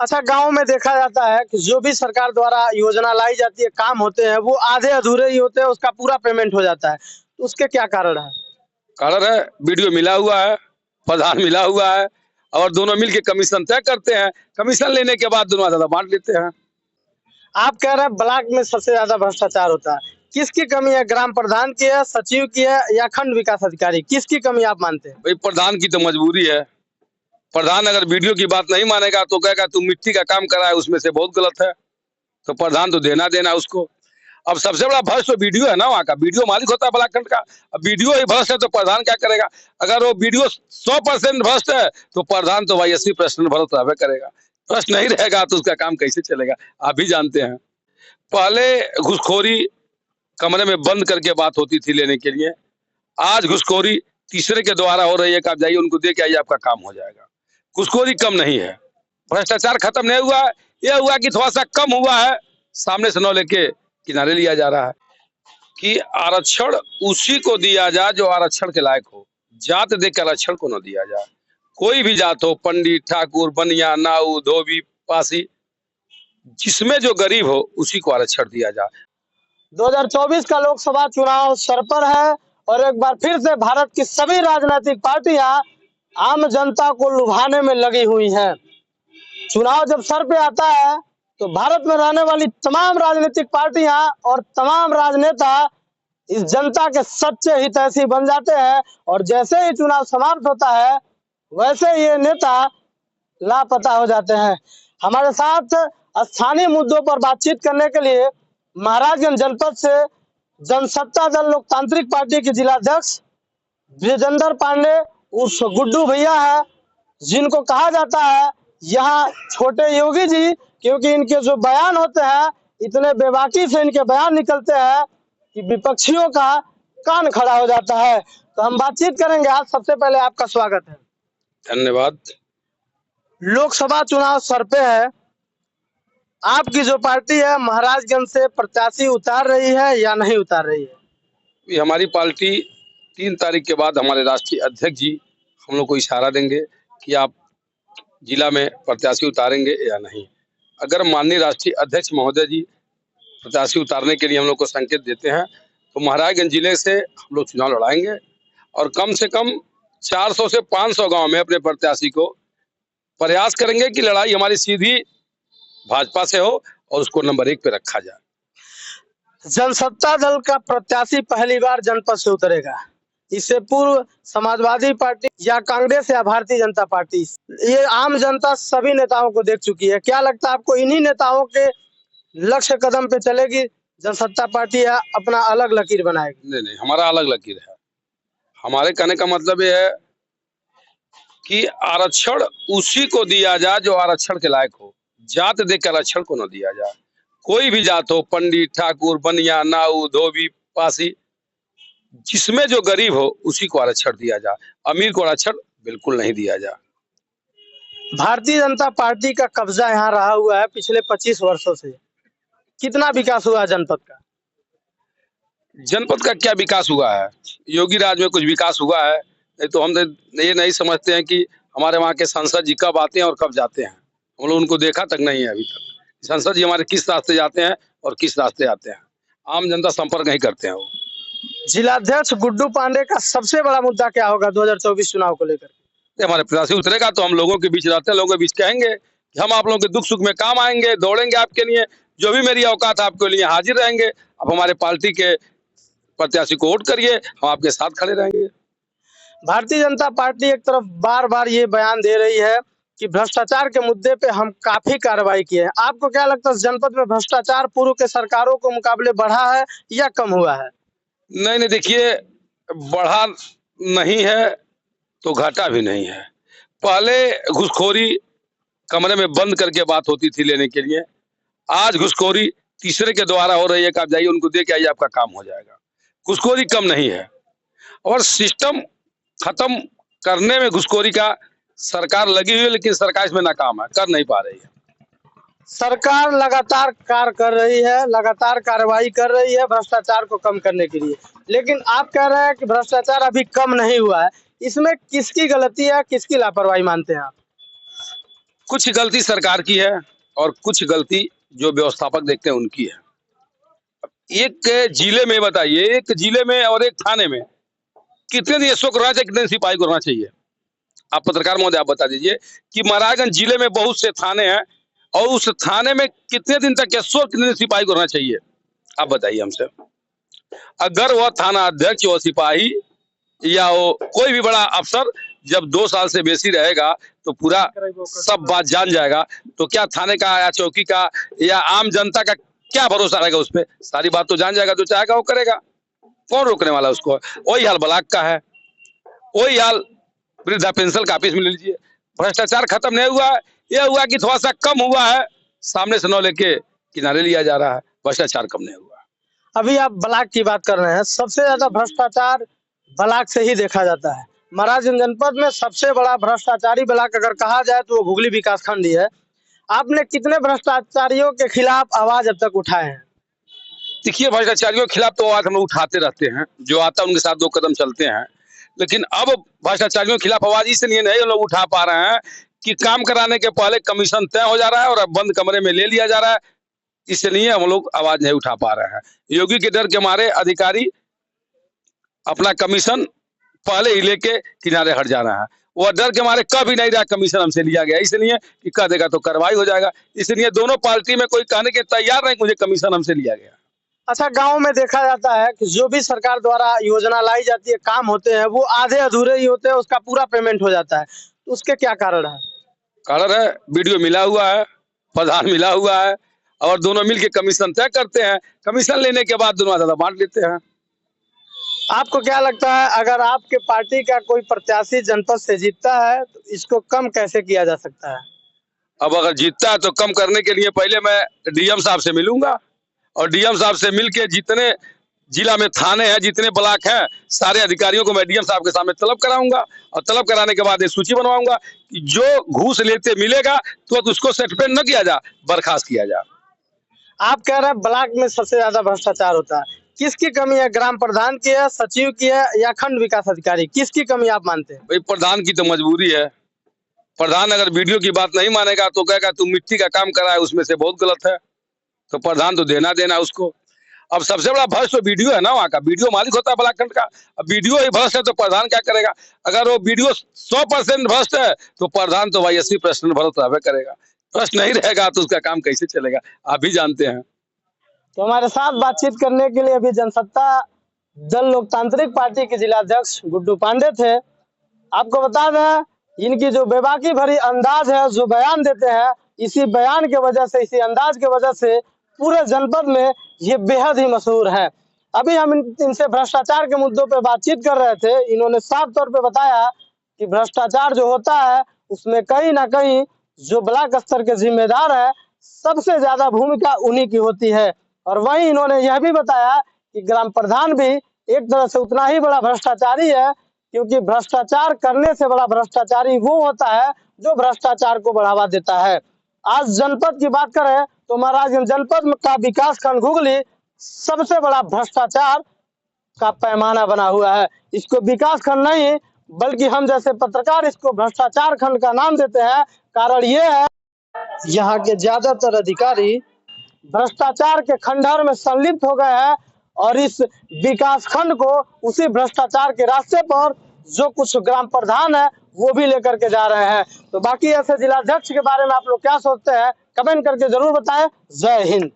अच्छा, गांव में देखा जाता है कि जो भी सरकार द्वारा योजना लाई जाती है, काम होते हैं, वो आधे अधूरे ही होते हैं, उसका पूरा पेमेंट हो जाता है। तो उसके क्या कारण है? कारण है वीडियो मिला हुआ है, प्रधान मिला हुआ है और दोनों मिलके कमीशन तय करते हैं। कमीशन लेने के बाद दोनों ज्यादा बांट लेते हैं। आप कह रहे हैं ब्लॉक में सबसे ज्यादा भ्रष्टाचार होता है। किसकी कमी है? ग्राम प्रधान की है, सचिव की है, या खंड विकास अधिकारी? किसकी कमी आप मानते हैं? भाई प्रधान की तो मजबूरी है। प्रधान अगर वीडियो की बात नहीं मानेगा तो कहेगा तू मिट्टी का काम करा है, उसमें से बहुत गलत है। तो प्रधान तो देना देना उसको। अब सबसे बड़ा भ्रष्ट तो वीडियो है ना, वहाँ का वीडियो मालिक होता है ब्लाकखंड का। अब वीडियो ही भ्रष्ट है तो प्रधान क्या करेगा? अगर वो वीडियो 100% भ्रष्ट है तो प्रधान तो भाई 80% भ्रष्ट रहबे करेगा। भ्रष्ट नहीं रहेगा तो उसका काम कैसे चलेगा? आप भी जानते हैं। पहले घुसखोरी कमरे में बंद करके बात होती थी लेने के लिए। आज घुसखोरी तीसरे के द्वारा हो रही है कि आप जाइए उनको दे के आइए, आपका काम हो जाएगा। घुसखोरी कम नहीं है, भ्रष्टाचार खत्म नहीं हुआ है। यह हुआ कि थोड़ा सा कम हुआ है, सामने से न लेके किनारे लिया जा रहा है कि आरक्षण उसी को दिया जाए जो आरक्षण के लायक हो। जात देख के आरक्षण को न दिया जाए। कोई भी जात हो, पंडित, ठाकुर, बनिया, नाऊ, धोबी, पासी, जिसमें जो गरीब हो उसी को आरक्षण दिया जाए। 2024 का लोकसभा चुनाव सर पर है और एक बार फिर से भारत की सभी राजनीतिक पार्टियां आम जनता को लुभाने में लगी हुई हैं। चुनाव जब सर पे आता है तो भारत में रहने वाली तमाम राजनीतिक पार्टियां और तमाम राजनेता इस जनता के सच्चे हितैषी बन जाते हैं और जैसे ही चुनाव समाप्त होता है वैसे ये नेता लापता हो जाते हैं। हमारे साथ स्थानीय मुद्दों पर बातचीत करने के लिए महाराजगंज जनपद से जनसत्ता दल लोकतांत्रिक पार्टी के जिलाध्यक्ष विजेंद्र पांडे उर्फ गुड्डू भैया है, जिनको कहा जाता है यहाँ छोटे योगी जी, क्योंकि इनके जो बयान होते हैं इतने बेबाकी से इनके बयान निकलते हैं कि विपक्षियों का कान खड़ा हो जाता है। तो हम बातचीत करेंगे। आज सबसे पहले आपका स्वागत है। धन्यवाद। लोकसभा चुनाव सर पे है, आपकी जो पार्टी है महाराजगंज से प्रत्याशी उतार रही है या नहीं उतार रही है? हमारी पार्टी 3 तारीख के बाद हमारे राष्ट्रीय अध्यक्ष जी हम लोग को इशारा देंगे कि आप जिला में प्रत्याशी उतारेंगे या नहीं। अगर माननीय राष्ट्रीय अध्यक्ष महोदय जी प्रत्याशी उतारने के लिए हम लोग को संकेत देते हैं तो महाराजगंज जिले से हम लोग चुनाव लड़ाएंगे और कम से कम 400 से 500 गांव में अपने प्रत्याशी को प्रयास करेंगे कि लड़ाई हमारी सीधी भाजपा से हो और उसको नंबर 1 पे रखा जाए। जनसत्ता दल का प्रत्याशी पहली बार जनपद से उतरेगा। इससे पूर्व समाजवादी पार्टी या कांग्रेस या भारतीय जनता पार्टी, ये आम जनता सभी नेताओं को देख चुकी है। क्या लगता है आपको इन्हीं नेताओं के लक्ष्य कदम पे चलेगी जनसत्ता पार्टी या अपना अलग लकीर बनाएगी? नहीं नहीं, हमारा अलग लकीर है। हमारे कहने का मतलब ये है कि आरक्षण उसी को दिया जाए जो आरक्षण के लायक हो। जात देख के आरक्षण को न दिया जाए। कोई भी जात हो, पंडित, ठाकुर, बनिया, नाऊ, धोबी, पासी, जिसमें जो गरीब हो उसी को आरक्षण दिया जाए। अमीर को आरक्षण बिल्कुल नहीं दिया जाए। भारतीय जनता पार्टी का कब्जा यहाँ रहा हुआ है पिछले 25 वर्षों से। कितना विकास हुआ है जनपद का? जनपद का क्या विकास हुआ है? योगी राज में कुछ विकास हुआ है? नहीं तो हम ये नहीं समझते हैं कि हमारे वहाँ के सांसद जी कब आते हैं और कब जाते हैं। हम लोग उनको देखा तक नहीं है अभी तक। सांसद जी हमारे किस रास्ते जाते हैं और किस रास्ते आते हैं, आम जनता संपर्क नहीं करते हैं वो। जिलाध्यक्ष गुड्डू पांडे का सबसे बड़ा मुद्दा क्या होगा 2024 चुनाव को लेकर? हमारे प्रत्याशी उतरेगा तो हम लोगों के बीच रहते हैं, लोगों के बीच कहेंगे कि हम आप लोगों के दुख सुख में काम आएंगे, दौड़ेंगे आपके लिए, जो भी मेरी औकात है आपके लिए हाजिर रहेंगे। आप हमारे पार्टी के प्रत्याशी को वोट करिए, हम आपके साथ खड़े रहेंगे। भारतीय जनता पार्टी एक तरफ बार बार ये बयान दे रही है कि भ्रष्टाचार के मुद्दे पे हम काफी कार्रवाई किए हैं। आपको क्या लगता है जनपद में भ्रष्टाचार पूर्व के सरकारों के मुकाबले बढ़ा है या कम हुआ है? नहीं नहीं, देखिए, बढ़ा नहीं है तो घाटा भी नहीं है। पहले घुसखोरी कमरे में बंद करके बात होती थी लेने के लिए। आज घुसखोरी तीसरे के द्वारा हो रही है कि आप जाइए उनको दे के आइए, आपका काम हो जाएगा। घुसखोरी कम नहीं है और सिस्टम खत्म करने में घुसखोरी का सरकार लगी हुई है, लेकिन सरकार इसमें नाकाम है, कर नहीं पा रही है। सरकार लगातार कार्य कर रही है, लगातार कार्रवाई कर रही है भ्रष्टाचार को कम करने के लिए, लेकिन आप कह रहे हैं कि भ्रष्टाचार अभी कम नहीं हुआ है। इसमें किसकी गलती है, किसकी लापरवाही मानते हैं आप? कुछ गलती सरकार की है और कुछ गलती जो व्यवस्थापक देखते हैं उनकी है। एक जिले में बताइए, एक जिले में और एक थाने में कितने दिन एसओ को रहना चाहिए, कितने दिन सिपाही को रहना चाहिए? आप पत्रकार महोदय आप बता दीजिए कि महाराजगंज जिले में बहुत से थाने हैं और उस थाने में कितने दिन तक एसओ, कितने दिन सिपाही को रहना चाहिए? आप बताइए हमसे। अगर वह थाना अध्यक्ष व सिपाही या वो कोई भी बड़ा अफसर जब 2 साल से बेसी रहेगा तो पूरा सब बात जान जाएगा, तो क्या थाने का या चौकी का या आम जनता का क्या भरोसा रहेगा उस पर? सारी बात तो जान जाएगा, जो चाहेगा वो करेगा, कौन रोकने वाला उसको? वही हाल ब्लॉक का है, वही हाल वृद्धा पेंशन का ऑफिस में ले लीजिए। भ्रष्टाचार खत्म नहीं हुआ है, यह हुआ कि थोड़ा सा कम हुआ है, सामने से नौ लेके किनारे लिया जा रहा है, भ्रष्टाचार कम नहीं हुआ। अभी आप ब्लॉक की बात कर रहे हैं, सबसे ज्यादा भ्रष्टाचार ब्लॉक से ही देखा जाता है। महाराजगंज जनपद में सबसे बड़ा भ्रष्टाचारी ब्लॉक अगर कहा जाए तो वो घुगली विकास खंड ही है। आपने कितने भ्रष्टाचारियों के खिलाफ आवाज अब तक उठाए हैं? देखिए, भ्रष्टाचारियों के खिलाफ तो आवाज हम लोग उठाते रहते हैं, जो आता है उनके साथ 2 कदम चलते हैं, लेकिन अब भ्रष्टाचारियों के खिलाफ आवाज इसलिए नहीं हम लोग उठा पा रहे हैं कि काम कराने के पहले कमीशन तय हो जा रहा है और अब बंद कमरे में ले लिया जा रहा है, इसलिए हम लोग आवाज नहीं उठा पा रहे हैं। योगी के डर के मारे अधिकारी अपना कमीशन पहले ही लेके किनारे हट जा रहा है। वह डर के मारे कभी नहीं रहा कमीशन हमसे लिया गया, इसलिए कि कह देगा तो कार्रवाई हो जाएगा, इसलिए दोनों पार्टी में कोई कहने के तैयार नहीं मुझे कमीशन हमसे लिया गया। अच्छा, गांव में देखा जाता है कि जो भी सरकार द्वारा योजना लाई जाती है, काम होते हैं, वो आधे अधूरे ही होते हैं, उसका पूरा पेमेंट हो जाता है, तो उसके क्या कारण है? कारण है वीडियो मिला हुआ है, प्रधान मिला हुआ है और दोनों मिलके कमीशन तय करते हैं, कमीशन लेने के बाद दोनों आधा बांट लेते हैं। आपको क्या लगता है, अगर आपके पार्टी का कोई प्रत्याशी जनपद से जीतता है तो इसको कम कैसे किया जा सकता है? अब अगर जीतता है तो कम करने के लिए पहले मैं डीएम साहब से मिलूंगा और डीएम साहब से मिलके जितने जिला में थाने हैं, जितने ब्लॉक हैं, सारे अधिकारियों को मैं डीएम साहब के सामने तलब कराऊंगा और तलब कराने के बाद एक सूची बनवाऊंगा कि जो घूस लेते मिलेगा तो उसको सस्पेंड न किया जा, बर्खास्त किया जा। आप कह रहे हैं ब्लॉक में सबसे ज्यादा भ्रष्टाचार होता है, किसकी कमी है? ग्राम प्रधान की है, सचिव की है, या खंड विकास अधिकारी? किसकी कमी आप मानते हैं? भाई प्रधान की तो मजबूरी है, प्रधान अगर वीडियो की बात नहीं मानेगा तो कहेगा तुम मिट्टी का काम करा है उसमें से बहुत गलत है, तो प्रधान तो देना उसको। अब सबसे बड़ा भ्रष्ट तो वीडियो है ना, वहाँ का वीडियो मालिक होता है ब्लॉक खंड का। अब वीडियो ही भ्रष्ट है तो प्रधान क्या करेगा? अगर वो वीडियो 100% भ्रष्ट है तो प्रधान तो भाई 80% भ्रष्ट रहबे करेगा, भ्रष्ट नहीं रहेगा तो उसका काम कैसे चलेगा, आप भी जानते हैं। तो हमारे साथ बातचीत करने के लिए अभी जनसत्ता दल लोकतांत्रिक पार्टी के जिलाध्यक्ष गुड्डू पांडे थे। आपको बता दें, इनकी जो बेबाकी भरी अंदाज है, जो बयान देते हैं, इसी बयान के वजह से, इसी अंदाज के वजह से पूरे जनपद में ये बेहद ही मशहूर है। अभी हम इनसे भ्रष्टाचार के मुद्दों पे बातचीत कर रहे थे। इन्होंने साफ तौर पे बताया कि भ्रष्टाचार जो होता है उसमें कहीं ना कहीं जो ब्लॉक स्तर के जिम्मेदार है, सबसे ज्यादा भूमिका उन्हीं की होती है। और वहीं इन्होंने यह भी बताया कि ग्राम प्रधान भी एक तरह से उतना ही बड़ा भ्रष्टाचारी है, क्योंकि भ्रष्टाचार करने से बड़ा भ्रष्टाचारी वो होता है जो भ्रष्टाचार को बढ़ावा देता है। आज जनपद की बात करें तो महाराजगंज जनपद का विकास खंड घुगली सबसे बड़ा भ्रष्टाचार का पैमाना बना हुआ है। इसको विकास खंड नहीं बल्कि हम जैसे पत्रकार इसको भ्रष्टाचार खंड का नाम देते हैं। कारण ये है, यहाँ के ज्यादातर अधिकारी भ्रष्टाचार के खंडहर में संलिप्त हो गए हैं और इस विकास खंड को उसी भ्रष्टाचार के रास्ते पर जो कुछ ग्राम प्रधान है वो भी लेकर के जा रहे हैं। तो बाकी ऐसे जिलाध्यक्ष के बारे में आप लोग क्या सोचते हैं, कमेंट करके जरूर बताएं। जय हिंद।